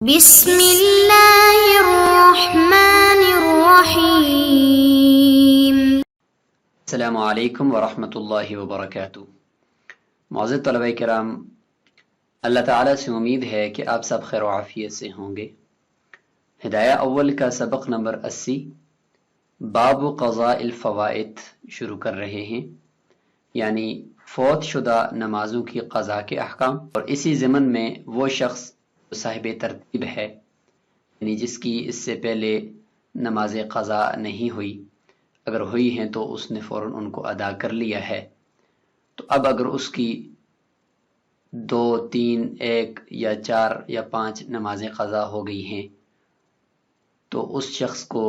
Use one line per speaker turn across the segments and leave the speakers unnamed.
بسم اللہ الرحمن الرحیم۔
السلام علیکم ورحمۃ اللہ وبرکاتہ۔ معزز طلبہ کرام، اللہ تعالیٰ سے امید ہے کہ آپ سب خیر و عافیت سے ہوں گے۔ ہدایہ اول کا سبق نمبر 80 باب قضاء الفوائد شروع کر رہے ہیں، یعنی فوت شدہ نمازوں کی قضاء کے احکام، اور اسی ضمن میں وہ شخص جو صاحب ترتیب ہے، یعنی جس کی اس سے پہلے نماز قضاء نہیں ہوئی، اگر ہوئی ہیں تو اس نے فوراً ان کو ادا کر لیا ہے، تو اب اگر اس کی 2، 3، 1 یا 4 یا 5 نمازیں قضا ہو گئی ہیں تو اس شخص کو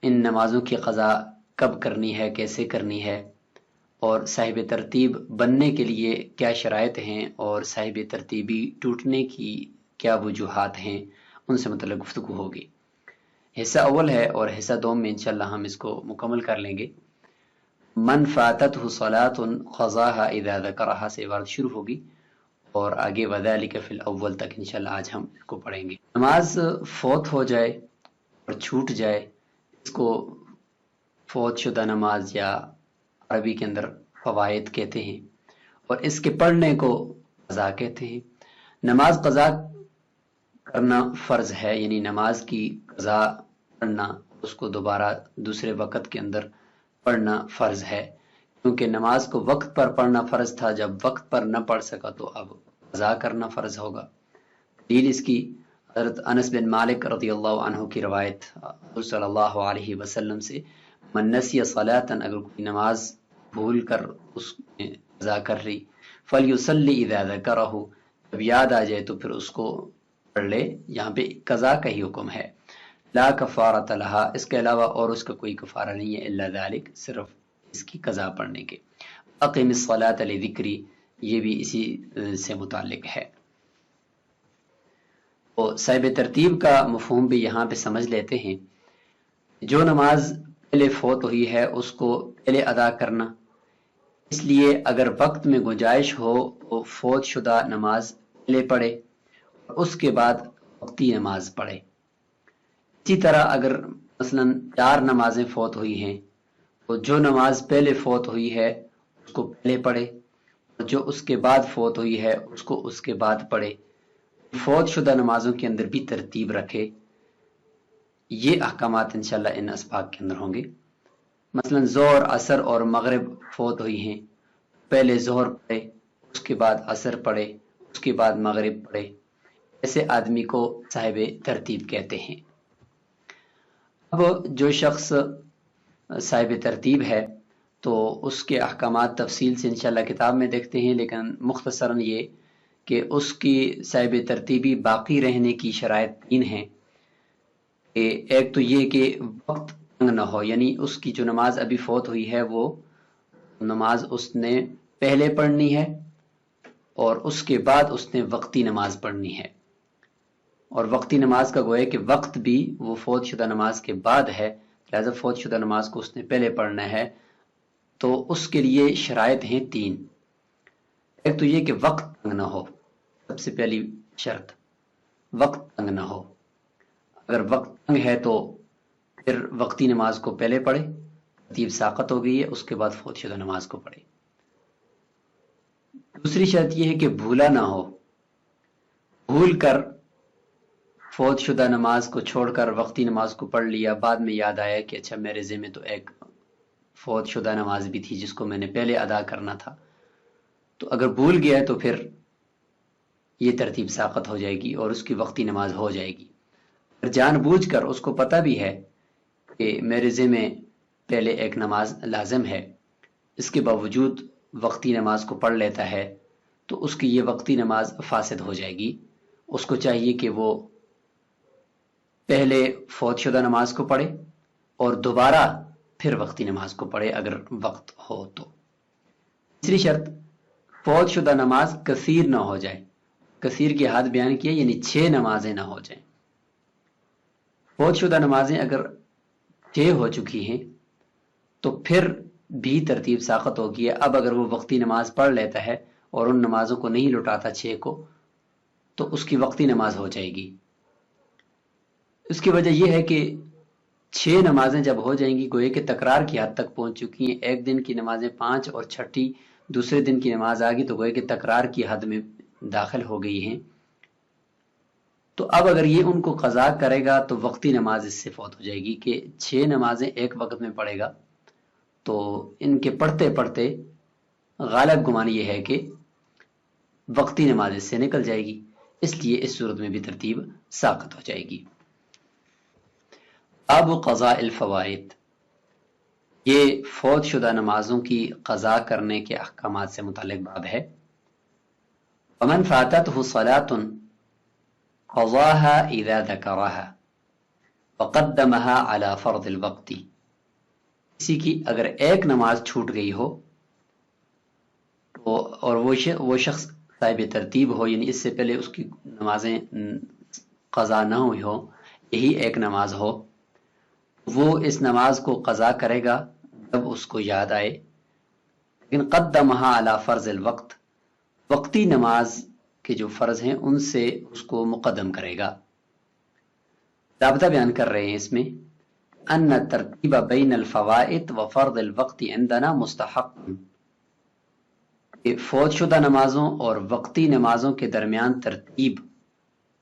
ان نمازوں کی قضا کب کرنی ہے، کیسے کرنی ہے، اور صاحب ترتیب بننے کے لیے کیا شرائط ہیں، اور صاحب ترتیبی ٹوٹنے کی کیا وجوہات ہیں، ان سے متعلق گفتگو ہوگی۔ حصہ اول ہے اور حصہ دوم میں انشاءاللہ ہم اس کو مکمل کر لیں گے۔ من فاتتہ صلاۃ قضاها اذا ذکرها سے عبارت شروع ہوگی اور آگے وذالک فی الاول تک انشاءاللہ آج ہم اس کو پڑھیں گے۔ نماز فوت ہو جائے اور چھوٹ جائے، اس کو فوت شدہ نماز یا عربی کے اندر فوائد کہتے ہیں، اور اس کے پڑھنے کو قضا کہتے ہیں۔ نماز قضا کرنا فرض ہے، یعنی نماز کی قضا پڑھنا، اس کو دوبارہ دوسرے وقت کے اندر پڑھنا فرض ہے، کیونکہ نماز کو وقت پر پڑھنا فرض تھا، جب وقت پر نہ پڑھ سکا تو اب قضا کرنا فرض ہوگا۔ دلیل اس کی حضرت انس بن مالک رضی اللہ عنہ کی روایت حضور صلی اللہ علیہ وسلم سے، من نسی صلاۃ، اگر کوئی نماز بھول کر اس میں قضا کر لی، فلیصلی اذا ذکرہ، جب یاد آ جائے تو پھر اس کو پڑھ لے۔ یہاں پہ قضا کا ہی حکم ہے، لا کفارۃ لہا، اس کے علاوہ اور اس کا کوئی کفارہ نہیں ہے، الا ذالک، صرف اس کی قضا پڑھنے کے۔ اقم الصلاۃ لذکری، یہ بھی اسی سے متعلق ہے۔ تو صاحب ترتیب کا مفہوم بھی یہاں پہ سمجھ لیتے ہیں۔ جو نماز پہلے فوت ہوئی ہے اس کو پہلے ادا کرنا، اس لیے اگر وقت میں گنجائش ہو تو فوت شدہ نماز پہلے پڑھے اور اس کے بعد وقتی نماز پڑھے۔ اسی طرح اگر مثلا 4 نمازیں فوت ہوئی ہیں تو جو نماز پہلے فوت ہوئی ہے اس کو پہلے پڑھے، اور جو اس کے بعد فوت ہوئی ہے اس کو اس کے بعد پڑھے۔ فوت شدہ نمازوں کے اندر بھی ترتیب رکھے۔ یہ احکامات انشاءاللہ ان اسباق کے اندر ہوں گے۔ مثلا ظہر، عصر اور مغرب فوت ہوئی ہیں، پہلے ظہر پڑھے، اس کے بعد عصر پڑھے، اس کے بعد مغرب پڑھے، ایسے آدمی کو صاحب ترتیب کہتے ہیں۔ اب جو شخص صاحب ترتیب ہے تو اس کے احکامات تفصیل سے انشاءاللہ کتاب میں دیکھتے ہیں، لیکن مختصراً یہ کہ اس کی صاحب ترتیبی باقی رہنے کی شرائط 3 ہیں۔ ایک تو یہ کہ وقت تنگ نہ ہو، یعنی اس کی جو نماز ابھی فوت ہوئی ہے وہ نماز اس نے پہلے پڑھنی ہے، اور اس کے بعد اس نے وقتی نماز پڑھنی ہے، اور وقتی نماز کا گویا کہ وقت بھی وہ فوت شدہ نماز کے بعد ہے، لہذا فوت شدہ نماز کو اس نے پہلے پڑھنا ہے۔ تو اس کے لیے شرائط ہیں 3۔ ایک تو یہ کہ وقت تنگ نہ ہو، سب سے پہلی شرط وقت تنگ نہ ہو۔ اگر وقت تنگ ہے تو پھر وقتی نماز کو پہلے پڑھے، ترتیب ساقط ہو گئی ہے، اس کے بعد فوت شدہ نماز کو پڑھے۔ دوسری شرط یہ ہے کہ بھولا نہ ہو، بھول کر فوت شدہ نماز کو چھوڑ کر وقتی نماز کو پڑھ لیا، بعد میں یاد آیا کہ اچھا میرے ذمہ تو ایک فوت شدہ نماز بھی تھی جس کو میں نے پہلے ادا کرنا تھا، تو اگر بھول گیا تو پھر یہ ترتیب ساقط ہو جائے گی اور اس کی وقتی نماز ہو جائے گی۔ اگر جان بوجھ کر اس کو پتہ بھی ہے کہ میرے ذمہ پہلے ایک نماز لازم ہے، اس کے باوجود وقتی نماز کو پڑھ لیتا ہے تو اس کی یہ وقتی نماز فاسد ہو جائے گی۔ اس کو چاہیے کہ وہ پہلے فوت شدہ نماز کو پڑھے اور دوبارہ پھر وقتی نماز کو پڑھے اگر وقت ہو تو۔ تیسری شرط فوت شدہ نماز کثیر نہ ہو جائے۔ کثیر کی حد بیان کیا، یعنی 6 نمازیں نہ ہو جائیں۔ فوت شدہ نمازیں اگر 6 ہو چکی ہیں تو پھر بھی ترتیب ساقط ہوگی ہے۔ اب اگر وہ وقتی نماز پڑھ لیتا ہے اور ان نمازوں کو نہیں لٹاتا 6 کو، تو اس کی وقتی نماز ہو جائے گی، اس کی وجہ یہ ہے کہ 6 نمازیں جب ہو جائیں گی گوئے کہ تکرار کی حد تک پہنچ چکی ہیں، ایک دن کی نمازیں 5 اور چھٹی دوسرے دن کی نماز آ گئی تو گوئے کہ تکرار کی حد میں داخل ہو گئی ہیں. تو اب اگر یہ ان کو قضا کرے گا تو وقتی نماز اس سے فوت ہو جائے گی کہ 6 نمازیں ایک وقت میں پڑھے گا تو ان کے پڑھتے پڑھتے غالب گمان یہ ہے کہ وقتی نماز اس سے نکل جائے گی، اس لیے اس صورت میں بھی ترتیب ساقط ہو جائے گی. اب قضاء الفوائد، یہ فوت شدہ نمازوں کی قضا کرنے کے احکامات سے متعلق باب ہے. ومن فاتته صلاة قضاها اذا ذکرها وقدمها على فرض الوقت، کسی کی اگر ایک نماز چھوٹ گئی ہو تو اور وہ شخص صاحب ترتیب ہو، یعنی اس سے پہلے اس کی نمازیں قضا نہ ہوئی ہو، یہی ایک نماز ہو، وہ اس نماز کو قضا کرے گا جب اس کو یاد آئے، لیکن قدمها على فرض الوقت، وقتی نماز کے جو فرض ہیں ان سے اس کو مقدم کرے گا. رابطہ بیان کر رہے ہیں اس میں، ان ترتیب بین الفوائد و فرض الوقت عندنا مستحق، فوت شدہ نمازوں اور وقتی نمازوں کے درمیان ترتیب،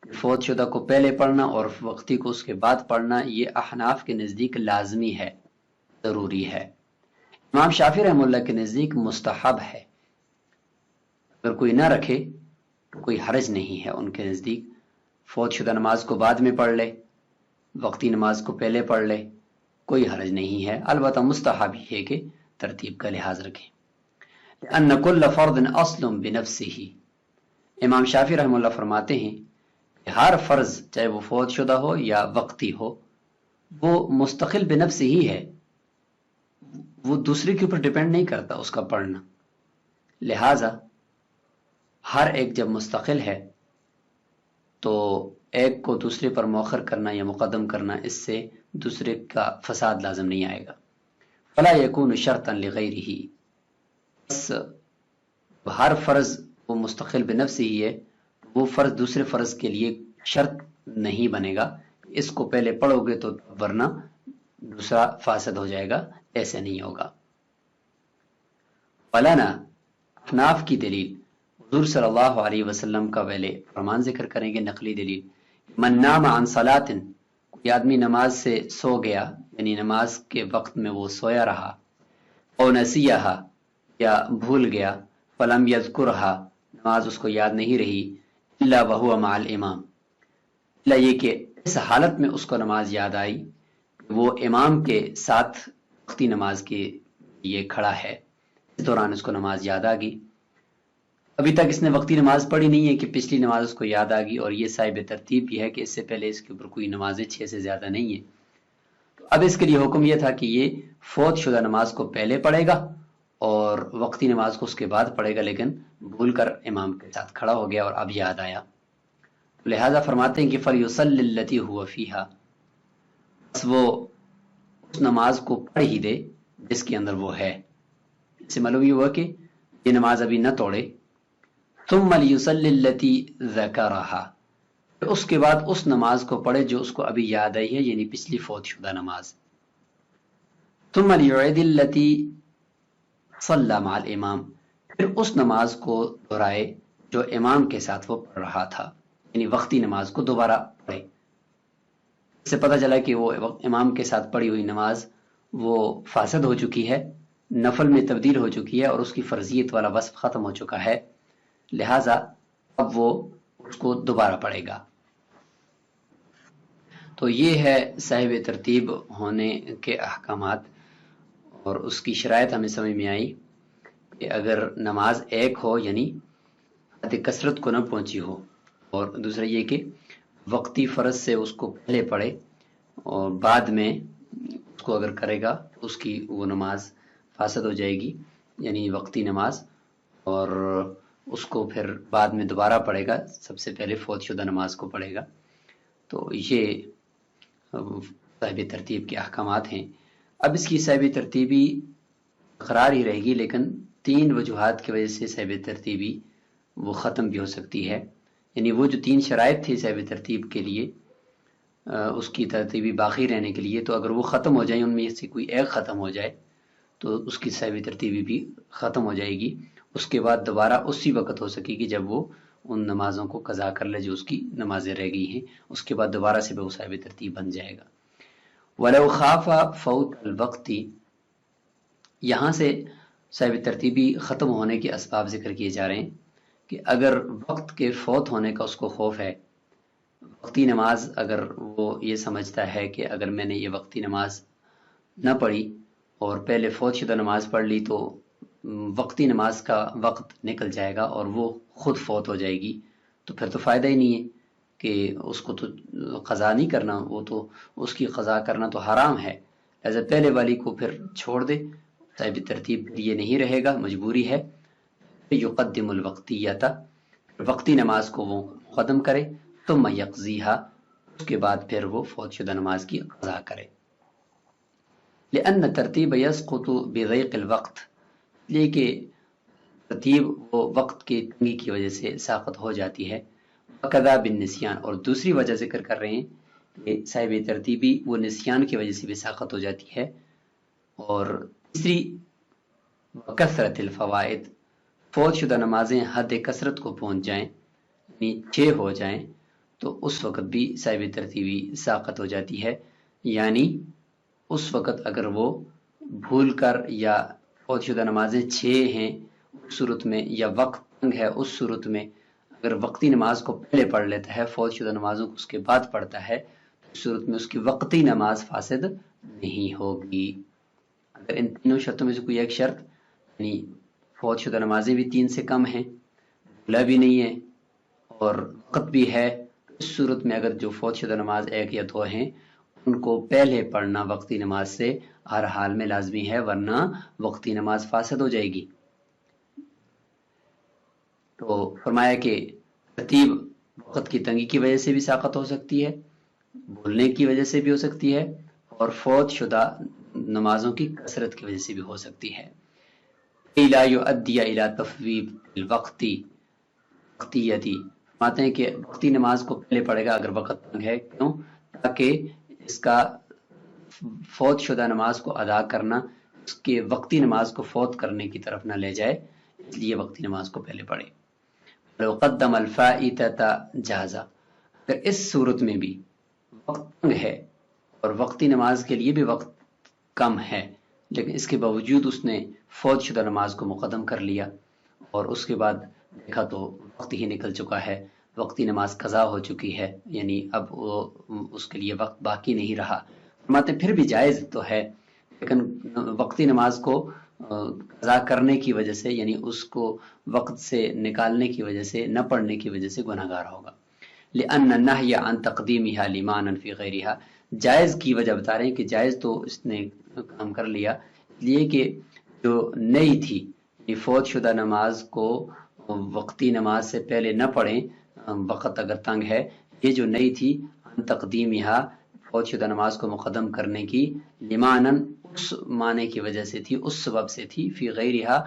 فوت شدہ کو پہلے پڑھنا اور وقتی کو اس کے بعد پڑھنا، یہ احناف کے نزدیک لازمی ہے، ضروری ہے. امام شافعی رحمہ اللہ کے نزدیک مستحب ہے، اگر کوئی نہ رکھے تو کوئی حرج نہیں ہے ان کے نزدیک، فوت شدہ نماز کو بعد میں پڑھ لے، وقتی نماز کو پہلے پڑھ لے، کوئی حرج نہیں ہے. البتہ مستحب ہی ہے کہ ترتیب کا لحاظ رکھیں. ان کل فرض اصل بنفسه، امام شافعی رحمہ اللہ فرماتے ہیں کہ ہر فرض چاہے وہ فوت شدہ ہو یا وقتی ہو وہ مستقل بنفس ہی ہے، وہ دوسرے کے اوپر ڈیپینڈ نہیں کرتا اس کا پڑھنا. لہذا ہر ایک جب مستقل ہے تو ایک کو دوسرے پر مؤخر کرنا یا مقدم کرنا، اس سے دوسرے کا فساد لازم نہیں آئے گا. فلا یکون شرطا لغیرہ، بس ہر فرض وہ مستقل بنفس ہی ہے، وہ فرض دوسرے فرض کے لیے شرط نہیں بنے گا، اس کو پہلے پڑھو گے تو ورنہ دوسرا فاسد ہو جائے گا، ایسے نہیں ہوگا. فلانا، احناف کی دلیل حضور صلی اللہ علیہ وسلم کا پہلے فرمان ذکر کریں گے، نقلی دلیل. من نام عن صلاۃ، کوئی آدمی نماز سے سو گیا، یعنی نماز کے وقت میں وہ سویا رہا، او نسیہا، یا بھول گیا، فلم یذکرہا، نماز اس کو یاد نہیں رہی، الا وہو مع الامام، الا یہ کہ اس حالت میں اس کو نماز یاد آئی وہ امام کے ساتھ وقتی نماز کے یہ کھڑا ہے، اس دوران اس کو نماز یاد آ گئی. ابھی تک اس نے وقتی نماز پڑھی نہیں ہے کہ پچھلی نماز اس کو یاد آ گئی، اور یہ صاحب ترتیب بھی ہے کہ اس سے پہلے اس کے اوپر کوئی نمازیں 6 سے زیادہ نہیں ہیں. اب اس کے لیے حکم یہ تھا کہ یہ فوت شدہ نماز کو پہلے پڑھے گا اور وقتی نماز کو اس کے بعد پڑھے گا، لیکن بھول کر امام کے ساتھ کھڑا ہو گیا اور اب یاد آیا، لہذا فرماتے ہیں کہ فَلْيُصَلِّ الَّتِي هُوَ فِيهَا، بس وہ اس نماز کو پڑھ ہی دے جس کے اندر وہ ہے. اس سے معلوم یہ ہوا کہ یہ نماز ابھی نہ توڑے. ثُمَّ لِيُصَلِّ الَّتِي ذَكَرَهَا، اس کے بعد اس نماز کو پڑھے جو اس کو ابھی یاد آئی ہے، یعنی پچھلی فوت شدہ نماز. ثُمَّ لِيُعِدِ الَّتِي صَلَّى مَعَ الْإِمَامِ، پھر اس نماز کو دہرائے جو امام کے ساتھ وہ پڑھ رہا تھا، یعنی وقتی نماز کو دوبارہ پڑھے. اس سے پتہ چلا کہ وہ امام کے ساتھ پڑھی ہوئی نماز وہ فاسد ہو چکی ہے، نفل میں تبدیل ہو چکی ہے اور اس کی فرضیت والا وصف ختم ہو چکا ہے، لہٰذا اب وہ اس کو دوبارہ پڑھے گا. تو یہ ہے صاحب ترتیب ہونے کے احکامات، اور اس کی شرائط ہمیں سمجھ میں آئی کہ اگر نماز ایک ہو یعنی حد کثرت کو نہ پہنچی ہو، اور دوسرا یہ کہ وقتی فرض سے اس کو پہلے پڑھے اور بعد میں اس کو اگر کرے گا اس کی وہ نماز فاسد ہو جائے گی، یعنی وقتی نماز، اور اس کو پھر بعد میں دوبارہ پڑھے گا، سب سے پہلے فوت شدہ نماز کو پڑھے گا. تو یہ صاحب ترتیب کے احکامات ہیں. اب اس کی صاحب ترتیبی قرار ہی رہے گی، لیکن 3 وجوہات کی وجہ سے صاحب ترتیبی وہ ختم بھی ہو سکتی ہے. یعنی وہ جو 3 شرائط تھی صاحب ترتیب کے لیے اس کی ترتیبی باقی رہنے کے لیے، تو اگر وہ ختم ہو جائیں، ان میں سے کوئی ایک ختم ہو جائے تو اس کی سہوی ترتیبی بھی ختم ہو جائے گی، اس کے بعد دوبارہ اسی وقت ہو سکے گی جب وہ ان نمازوں کو قضا کر لے جو اس کی نمازیں رہ گئی ہیں، اس کے بعد دوبارہ سے وہ سہوی ترتیب بن جائے گا۔ وَلَوْ خَافَ فَوْتَ الْوَقْتِ، یہاں سے سہوی ترتیبی ختم ہونے کے اسباب ذکر کیے جا رہے ہیں کہ اگر وقت کے فوت ہونے کا اس کو خوف ہے، وقتی نماز اگر وہ یہ سمجھتا ہے کہ اگر میں نے یہ وقتی نماز نہ پڑھی اور پہلے فوت شدہ نماز پڑھ لی تو وقتی نماز کا وقت نکل جائے گا اور وہ خود فوت ہو جائے گی، تو پھر تو فائدہ ہی نہیں ہے کہ اس کو تو قضا نہیں کرنا، وہ تو اس کی قضا کرنا تو حرام ہے، لہذا پہلے والی کو پھر چھوڑ دے، صاحب ترتیب یہ نہیں رہے گا، مجبوری ہے۔ یقدم الوقتیۃ، وقتی نماز کو وہ مقدم کرے، ثم یقضیہا، اس کے بعد پھر وہ فوت شدہ نماز کی قضا کرے۔ لأن ترتیب یسقط بضیق الوقت، لیے کہ ترتیب وہ وقت کی تنگی کی وجہ سے ساقط ہو جاتی ہے، وکذا بالنسیان، اور دوسری وجہ ذکر کر رہے ہیں کہ صاحب ترتیبی وہ نسیان کی وجہ سے بھی ساقط ہو جاتی ہے، اور تیسری وکثرت الفوائد، فوت شدہ نمازیں حد کثرت کو پہنچ جائیں، یعنی 6 ہو جائیں تو اس وقت بھی صاحب ترتیبی ساقط ہو جاتی ہے، یعنی اس وقت اگر وہ بھول کر یا فوت شدہ نمازیں 6 ہیں اس صورت میں، یا وقت تنگ ہے اس صورت میں، اگر وقتی نماز کو پہلے پڑھ لیتا ہے، فوت شدہ نمازوں کو اس کے بعد پڑھتا ہے، تو اس صورت میں اس کی وقتی نماز فاسد نہیں ہوگی۔ اگر ان تینوں شرطوں میں سے کوئی ایک شرط، یعنی فوت شدہ نمازیں بھی 3 سے کم ہیں، بھولا بھی نہیں ہے اور وقت بھی ہے، اس صورت میں اگر جو فوت شدہ نماز 1 یا 2 ہیں ان کو پہلے پڑھنا وقتی نماز سے ہر حال میں لازمی ہے، ورنہ وقتی نماز فاسد ہو جائے گی۔ تو فرمایا کہ ترتیب وقت کی تنگی کی وجہ سے بھی ساقط ہو سکتی ہے، بھولنے کی وجہ سے بھی ہو سکتی ہے، اور فوت شدہ نمازوں کی کثرت کی وجہ سے بھی ہو سکتی ہے۔ لا یؤدی الی تفویض الوقت وقتیتی، فرماتے ہیں کہ وقتی نماز کو پہلے پڑھے گا اگر وقت تنگ ہے، کیوں؟ تاکہ اس کا فوت شدہ نماز کو ادا کرنا اس کے وقتی نماز کو فوت کرنے کی طرف نہ لے جائے، اس لیے وقتی نماز کو پہلے پڑھے۔ لو قدم الفائتۃ جازا، اگر اس صورت میں بھی وقت تنگ ہے اور وقتی نماز کے لیے بھی وقت کم ہے، لیکن اس کے باوجود اس نے فوت شدہ نماز کو مقدم کر لیا اور اس کے بعد دیکھا تو وقت ہی نکل چکا ہے، وقتی نماز قضا ہو چکی ہے، یعنی اب وہ اس کے لیے وقت باقی نہیں رہا، فرماتے پھر بھی جائز تو ہے، لیکن وقتی نماز کو قضا کرنے کی وجہ سے، یعنی اس کو وقت سے نکالنے کی وجہ سے، نہ پڑھنے کی وجہ سے گناہگار ہوگا۔ لأن النہی عن تقدیمها لمانا فی غیرها، جائز کی وجہ بتا رہے ہیں کہ جائز تو اس نے کام کر لیا، لیے کہ جو نئی تھی، یعنی فوت شدہ نماز کو وقتی نماز سے پہلے نہ پڑھیں، وقت اگر تنگ ہے، یہ جو نئی تھی عن تقدیمها، فوت شدہ نماز کو مقدم کرنے کی، لمانن اس معنی کی وجہ سے تھی، اس سبب سے تھی، فی غیرها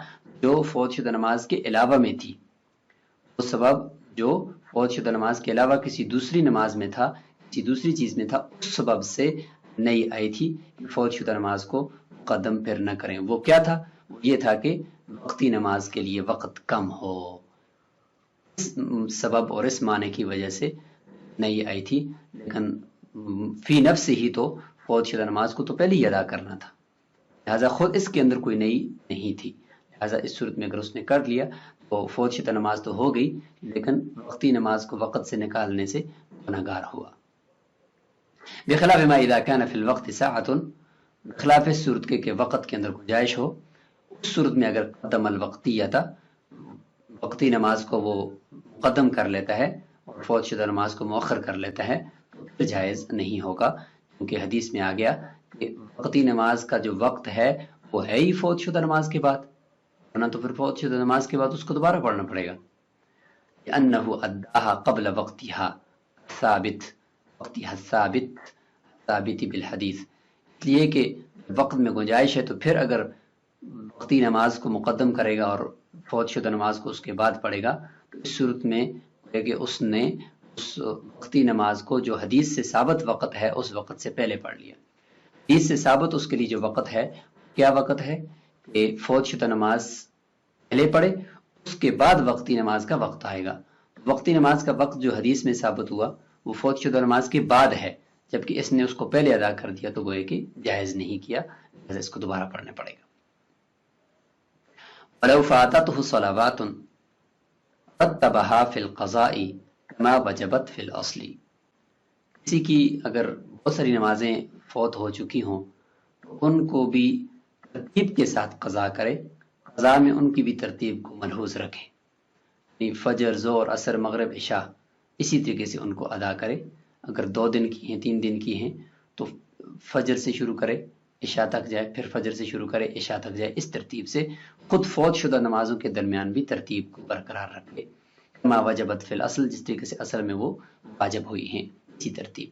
جو فوت شدہ نماز کے علاوہ میں تھی، وہ سبب جو فوت شدہ نماز کے علاوہ کسی دوسری نماز میں تھا، کسی دوسری چیز میں تھا، اس سبب سے نئی آئی تھی کہ فوت شدہ نماز کو مقدم پھر نہ کریں۔ وہ کیا تھا؟ وہ یہ تھا کہ وقتی نماز کے لیے وقت کم ہو، اس سبب اور اس معنی کی وجہ سے نئی آئی تھی، لیکن فی نفس ہی تو فوت شدہ نماز کو تو پہلے ہی ادا کرنا تھا، لہذا خود اس کے اندر کوئی نئی نہیں تھی، لہذا اس صورت میں اگر اس نے کر لیا تو فوت شدہ نماز تو ہو گئی، لیکن وقتی نماز کو وقت سے نکالنے سے گناہگار ہوا۔ بخلاف ما اذا كان في الوقت ساعة، بخلاف اس صورت کے کہ وقت کے اندر گنجائش ہو، اس صورت میں اگر قدم الوقتیۃ، وقتی نماز کو وہ مقدم کر لیتا ہے اور فوت شدہ نماز کو مؤخر کر لیتا ہے تو پھر جائز نہیں ہوگا، کیونکہ حدیث میں آ گیا کہ وقتی نماز کا جو وقت ہے وہ ہے ہی فوت شدہ نماز کے بعد، ورنہ تو پھر فوت شدہ نماز کے بعد اس کو دوبارہ پڑھنا پڑے گا۔ لأنه أداها قبل وقتها ثابت، وقتها ثابت بالحدیث، اس لیے کہ وقت میں گنجائش ہے تو پھر اگر وقتی نماز کو مقدم کرے گا اور فوت شدہ نماز کو اس کے بعد پڑھے گا تو اس صورت میں کہ اس نے اس وقتی نماز کو جو حدیث سے ثابت وقت ہے اس وقت سے پہلے پڑھ لیا۔ حدیث سے ثابت اس کے لیے جو وقت ہے کیا وقت ہے کہ فوت شدہ نماز پہلے پڑھے، اس کے بعد وقتی نماز کا وقت آئے گا۔ وقتی نماز کا وقت جو حدیث میں ثابت ہوا وہ فوت شدہ نماز کے بعد ہے، جبکہ اس نے اس کو پہلے ادا کر دیا تو گویا کہ جائز نہیں کیا، اس کو دوبارہ پڑھنا پڑے گا۔ وَلَوْ فَاتَتْهُ صَلَوَاتٌ رَتَّبَهَا فِي الْقَضَاءِ كَمَا وَجَبَتْ فِي الْأَصْلِ، کسی کی اگر بہت ساری نمازیں فوت ہو چکی ہوں تو ان کو بھی ترتیب کے ساتھ قضا کرے، قضا میں ان کی بھی ترتیب کو ملحوظ رکھے، یعنی فجر، ظہر، عصر، مغرب، عشاء اسی طریقے سے ان کو ادا کرے۔ اگر 2 دن کی ہیں، 3 دن کی ہیں تو فجر سے شروع کرے عشاء تک جائے، پھر فجر سے شروع کرے عشاء تک جائے، اس ترتیب سے خود فوت شدہ نمازوں کے درمیان بھی ترتیب کو برقرار رکھے، ما وجبت فی الاصل، جس طریقے سے اصل میں وہ واجب ہوئی ہیں اسی ترتیب۔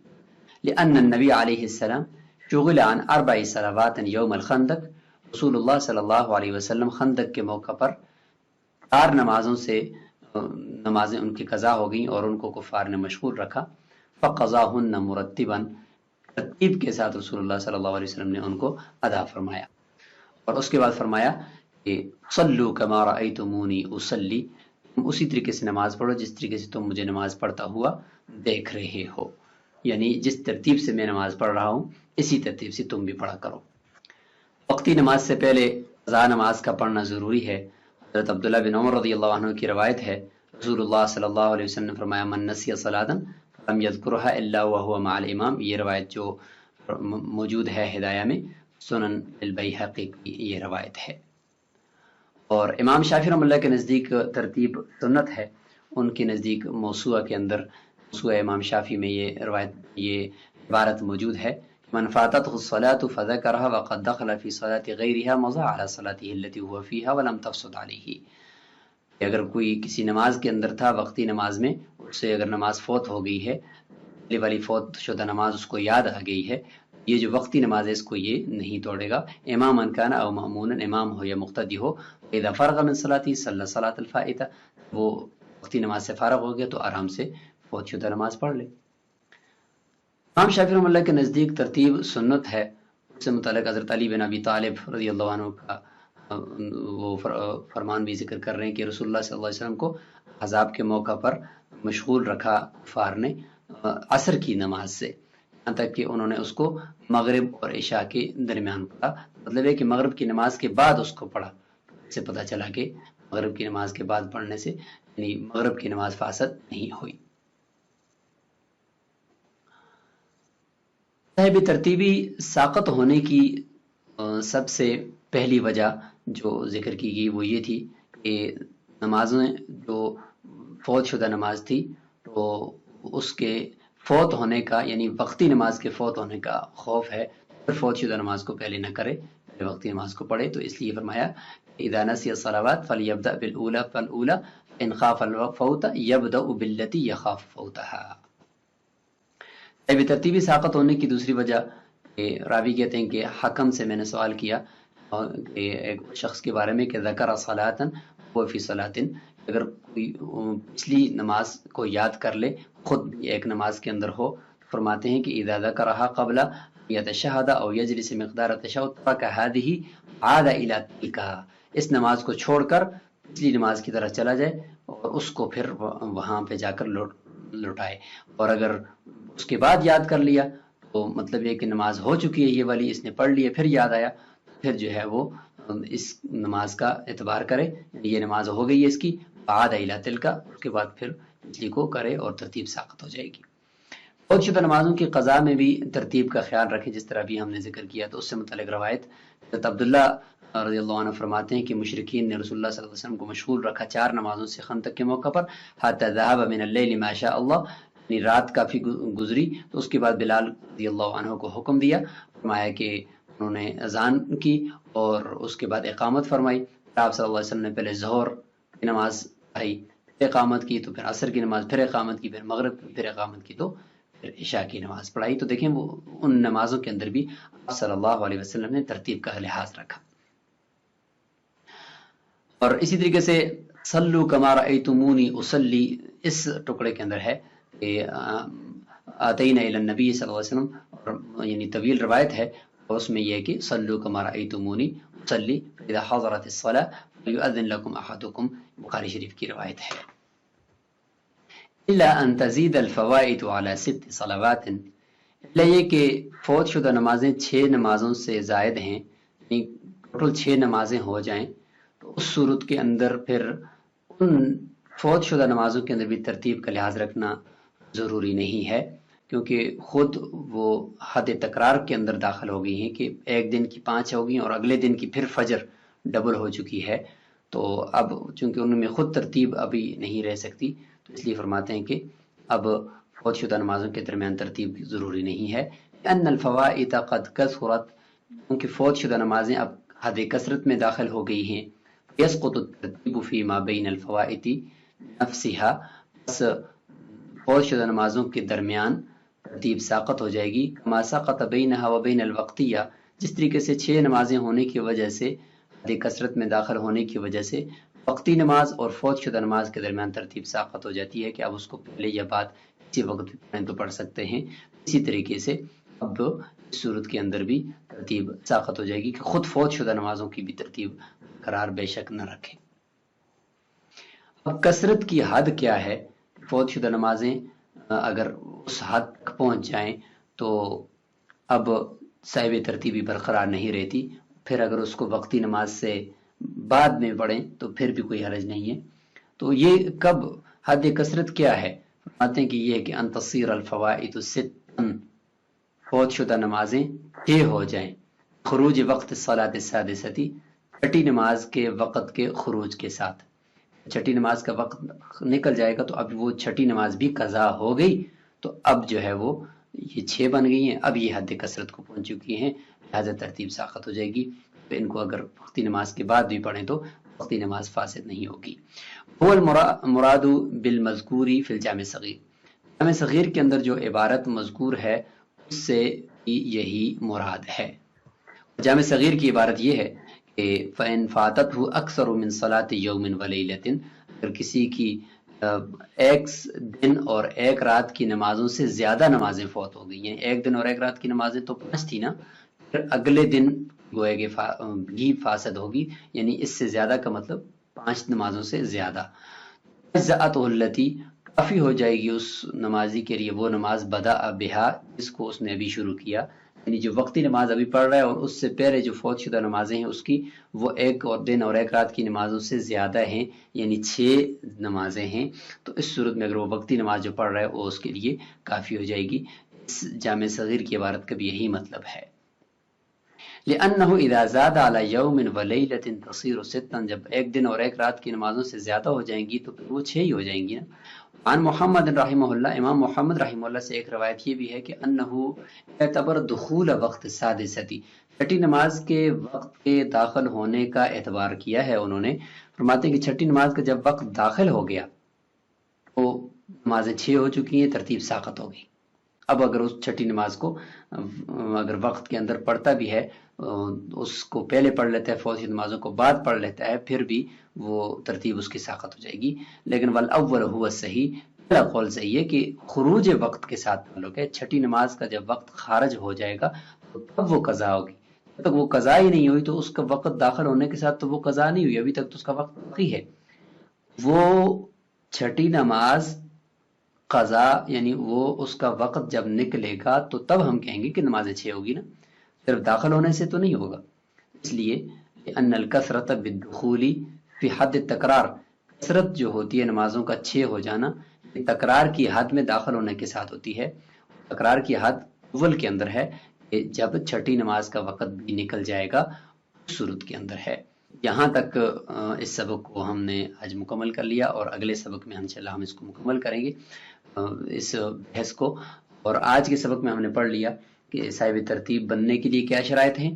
لأن النبی علیہ السلام شغل عن 4 صلوات یوم الخندق، رسول اللہ صلی اللہ علیہ وسلم خندق کے موقع پر 4 نمازوں سے نمازیں ان کی قضا ہو گئیں اور ان کو کفار نے مشغول رکھا، فقضاہن مرتبا، ترتیب کے ساتھ رسول اللہ صلی اللہ علیہ وسلم نے ان کو ادا فرمایا، اور اس کے بعد فرمایا کہ صلو کما رأیتمونی اصلی، تم اسی طریقے سے نماز پڑھو جس طریقے سے تم مجھے نماز پڑھتا ہوا دیکھ رہے ہو، یعنی جس ترتیب سے میں نماز پڑھ رہا ہوں اسی ترتیب سے تم بھی پڑھا کرو۔ وقتی نماز سے پہلے قضا نماز کا پڑھنا ضروری ہے۔ حضرت عبداللہ بن عمر رضی اللہ عنہ کی روایت ہے، رسول اللہ صلی اللہ علیہ وسلم نے فرمایا من نسی صلاۃ فلم یذکرها الا وهو مع الامام، یہ روایت جو موجود ہے ہدایہ میں، سنن البیہقی کی یہ روایت ہے۔ اور امام شافعی رحمۃ اللہ کے نزدیک ترتیب سنت ہے، ان کے نزدیک موسوعہ کے اندر، موسوعہ امام شافعی میں یہ روایت، یہ عبارت موجود ہے، من فاتته الصلاة فذكرها وقد دخل في صلاة غيرها مضى على صلاته التي هو فيها ولم تفسد عليه، کہ اگر کوئی کسی نماز کے اندر تھا وقتی نماز میں، اس سے اگر نماز فوت ہو گئی ہے، پہلے والی فوت شدہ نماز اس کو یاد آ گئی ہے، یہ جو وقتی نماز ہے اس کو یہ نہیں توڑے گا، اماما کان او مأمونا، امام ہو یا مقتدی ہو، اذا فرغ من صلاته صلی صلاۃ الفائتہ، وہ وقتی نماز سے فارغ ہو گیا تو آرام سے فوت شدہ نماز پڑھ لے۔ امام شافعی رحمۃ اللہ کے نزدیک ترتیب سنت ہے، اس سے متعلق حضرت علی بن ابی طالب رضی اللہ عنہ کا وہ فرمان بھی ذکر کر رہے ہیں کہ رسول اللہ صلی اللہ علیہ وسلم کو عذاب کے موقع پر مشغول رکھا کفار نے عصر کی نماز سے، یہاں تک کہ انہوں نے اس کو مغرب اور عشاء کے درمیان پڑھا، مطلب ہے کہ مغرب کی نماز کے بعد اس کو پڑھا، اس سے پتہ چلا کہ مغرب کی نماز کے بعد پڑھنے سے یعنی مغرب کی نماز فاسد نہیں ہوئی۔ صاحب ترتیبی ساقط ہونے کی سب سے پہلی وجہ جو ذکر کی گئی وہ یہ تھی کہ نمازیں جو فوت شدہ نماز تھی تو اس کے فوت ہونے کا یعنی وقتی نماز کے فوت ہونے کا خوف ہے، پھر فوت شدہ نماز کو پہلے نہ کرے، پہلے وقتی نماز کو پڑھے، تو اس لیے فرمایا اذا نسی الصلوات فلیبدأ بالاولى فالاولى ان خاف الفوت یبدأ بالتي یخاف فوتها۔ ترتیبی ساقط ہونے کی دوسری وجہ کہ راوی کہتے ہیں کہ حکم سے میں نے سوال کیا کہ ایک شخص کے بارے میں کہ ذکر صلاۃ وہ فی صلاۃ، اگر کوئی پچھلی نماز کو یاد کر لے خود بھی ایک نماز کے اندر ہو، فرماتے ہیں کہ اذا ذکرها قبل یتشہد او یجلس مقدار التشہد ترک هذه عاد الى تلك، اس نماز کو چھوڑ کر پچھلی نماز کی طرف چلا جائے اور اس کو پھر وہاں پہ جا کر لوٹائے، اور اگر اس کے بعد یاد کر لیا تو مطلب یہ کہ نماز ہو چکی ہے یہ والی، اس نے پڑھ لی ہے، پھر یاد آیا، پھر جو ہے وہ اس نماز کا اعتبار کرے، یہ نماز ہو گئی ہے اس کی، عاد الی تلک، اس کے بعد پھر پچھلی کو کرے اور ترتیب ساقط ہو جائے گی۔ فوت شدہ نمازوں کی قضا میں بھی ترتیب کا خیال رکھیں، جس طرح بھی ہم نے ذکر کیا، تو اس سے متعلق روایت حضرت عبداللہ رضی اللہ عنہ فرماتے ہیں کہ مشرکین نے رسول اللہ صلی اللہ علیہ وسلم کو مشغول رکھا 4 نمازوں سے خندق کے موقع پر، حتی ذهب من اللیل ما شاء اللہ، یعنی رات کافی گزری تو اس کے بعد بلال رضی اللہ عنہ کو حکم دیا، فرمایا کہ انہوں نے اذان کی اور اس کے بعد اقامت فرمائی، آپ صلی اللہ علیہ وسلم نے پہلے ظہر کی نماز پڑھی، پھر اقامت کی، تو پھر عصر کی نماز، پھر اقامت کی، پھر مغرب کی، پھر اقامت کی، تو پھر عشاء کی نماز پڑھائی۔ تو دیکھیں وہ ان نمازوں کے اندر بھی آپ صلی اللہ علیہ وسلم نے ترتیب کا لحاظ رکھا۔ اور اسی طریقے سے صلو کما رأیتمونی اصلی، اس ٹکڑے کے اندر ہے آتینا الی النبی صلی اللہ علیہ وسلم، اور یعنی طویل روایت ہے، اور اس میں یہ ہے کہ صلو کما رأیتمونی اصلی فاذا حضرت الصلاۃ فلیؤذن لکم احدکم، بخاری شریف کی روایت ہے۔ الا ان تزید الفوائد علی 6 صلوات، الا یہ کہ فوت شدہ نمازیں 6 نمازوں سے زائد ہیں، یعنی ٹوٹل 6 نمازیں ہو جائیں، تو اس صورت کے اندر پھر ان فوت شدہ نمازوں کے اندر بھی ترتیب کا لحاظ رکھنا ضروری نہیں ہے، کیونکہ خود وہ حد تکرار کے اندر داخل ہو گئی ہیں کہ ایک دن کی 5 ہو گئی اور اگلے دن کی پھر فجر ڈبل ہو چکی ہے، تو اب چونکہ ان میں خود ترتیب ابھی نہیں رہ سکتی، تو اس لیے فرماتے ہیں کہ اب فوت شدہ نمازوں کے درمیان ترتیب ضروری نہیں ہے۔ ان الفوائد قد کثرت، کیونکہ فوت شدہ نمازیں اب حد کثرت میں داخل ہو گئی ہیں، یسقط الترتیب فیما بین الفوائد نفسها، بس فوت شدہ نمازوں کے درمیان ترتیب ساقط ہو جائے گی، کما سقط بینها وبین الوقتیہ، جس طریقے سے 6 نمازیں ہونے کی وجہ سے حد کثرت میں داخل ہونے کی وجہ سے وقتی نماز اور فوت شدہ نماز کے درمیان ترتیب ساقط ہو جاتی ہے کہ اب اس کو پہلے یا بعد کسی وقت بھی پڑھیں تو پڑھ سکتے ہیں، اسی طریقے سے اب اس صورت کے اندر بھی ترتیب ساقط ہو جائے گی کہ خود فوت شدہ نمازوں کی بھی ترتیب قرار بے شک نہ رکھیں۔ اب کثرت کی حد کیا ہے؟ فوت شدہ نمازیں اگر اس حد تک پہنچ جائیں تو اب صاحب ترتیبی برقرار نہیں رہتی، پھر اگر اس کو وقتی نماز سے بعد میں پڑھیں تو پھر بھی کوئی حرج نہیں ہے۔ تو یہ کب حد کثرت کیا ہے؟ فرماتے ہیں کہ یہ ہے کہ ان تصیر الفوائد 6، فوت شدہ نمازیں 6 ہو جائیں، خروج وقت الصلاۃ السادسہ، چھٹی نماز کے وقت کے خروج کے ساتھ، چھٹی نماز کا وقت نکل جائے گا تو اب وہ چھٹی نماز بھی قضا ہو گئی، تو اب جو ہے وہ یہ 6 بن گئی ہیں، اب یہ حد کثرت کو پہنچ چکی ہیں، لہذا ترتیب ساقط ہو جائے گی، تو ان کو اگر وقتی نماز کے بعد بھی پڑھیں تو وقتی نماز فاسد نہیں ہوگی۔ هو المراد بالمذکور فی الجامع صغیر، جامع صغیر کے اندر جو عبارت مذکور ہے اس سے یہی مراد ہے۔ جامع صغیر کی عبارت یہ ہے کہ فَإِن فَاتَتْهُ أَكْثَرُ مِنْ صَلَاةِ يَوْمٍ وَلَيْلَةٍ، اگر کسی کی ایک دن اور ایک رات کی نمازوں سے زیادہ نمازیں فوت ہو گئی ہیں، ایک دن اور ایک رات کی نمازیں تو 5 تھی نا، پھر اگلے دن گویا کہ بھی فاسد ہوگی، یعنی اس سے زیادہ کا مطلب 5 نمازوں سے زیادہ، اجزأتہ التی، کافی ہو جائے گی اس نمازی کے لیے وہ نماز بدأ بہا، جس کو اس نے ابھی شروع کیا، یعنی جو وقتی نماز ابھی پڑھ رہا ہے اور اس سے پہلے جو فوت شدہ نمازیں ہیں اس کی وہ ایک اور دن اور ایک رات کی نمازوں سے زیادہ ہیں، یعنی 6 نمازیں ہیں، تو اس صورت میں اگر وہ وقتی نماز جو پڑھ رہا ہے وہ اس کے لیے کافی ہو جائے گی۔ اس جامع صغیر کی عبارت کا بھی یہی مطلب ہے۔ لأنه اذا زاد على يوم وليلة تصير 6، جب ایک دن اور ایک رات کی نمازوں سے زیادہ ہو جائیں گی تو پھر وہ 6 ہی ہو جائیں گی نا۔ عن محمد رحمہ اللہ، امام محمد رحمہ اللہ سے ایک روایت یہ بھی ہے کہ انہو اعتبر دخول وقت سادستی، چھٹی نماز کے وقت کے داخل ہونے کا اعتبار کیا ہے انہوں نے، فرماتے ہیں کہ چھٹی نماز کا جب وقت داخل ہو گیا تو نمازیں 6 ہو چکی ہیں، ترتیب ساقط ہو گئی۔ اب اگر اس چھٹی نماز کو اگر وقت کے اندر پڑھتا بھی ہے، اس کو پہلے پڑھ لیتا ہے، فوت نمازوں کو بعد پڑھ لیتا ہے، پھر بھی وہ ترتیب اس کی ساقط ہو جائے گی۔ لیکن والاول هو صحیح، پہلا قول صحیح ہے کہ خروج وقت کے ساتھ تعلق ہے، چھٹی نماز کا جب وقت خارج ہو جائے گا تو تب وہ قضا ہوگی، جب تک وہ قضا ہی نہیں ہوئی تو اس کا وقت داخل ہونے کے ساتھ تو وہ قضا نہیں ہوئی، ابھی تک تو اس کا وقت باقی ہے۔ وہ چھٹی نماز قضا یعنی وہ اس کا وقت جب نکلے گا تو تب ہم کہیں گے کہ نماز 6 ہوگی نا، صرف داخل ہونے سے تو نہیں ہوگا۔ اس لیے ان الکثرت بالدخول فی حد تکرار، کثرت جو ہوتی ہے نمازوں کا 6 ہو جانا تکرار کی حد میں داخل ہونے کے ساتھ ہوتی ہے، تکرار کی حد اول کے اندر ہے کہ جب چھٹی نماز کا وقت بھی نکل جائے گا اس صورت کے اندر ہے۔ یہاں تک اس سبق کو ہم نے آج مکمل کر لیا، اور اگلے سبق میں انشاءاللہ ہم اس کو مکمل کریں گے اس بحث کو۔ اور آج کے سبق میں ہم نے پڑھ لیا کہ صاحب ترتیب بننے کے لیے کیا شرائط ہیں،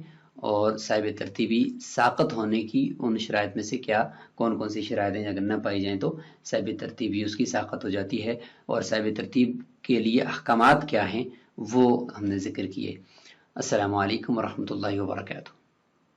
اور صاحب ترتیبی ساقط ہونے کی ان شرائط میں سے کیا کون کون سی شرائط ہیں، اگر نہ پائی جائیں تو صاحب ترتیبی اس کی ساقط ہو جاتی ہے، اور صاحب ترتیب کے لیے احکامات کیا ہیں وہ ہم نے ذکر کیے۔ السلام علیکم ورحمۃ اللہ وبرکاتہ۔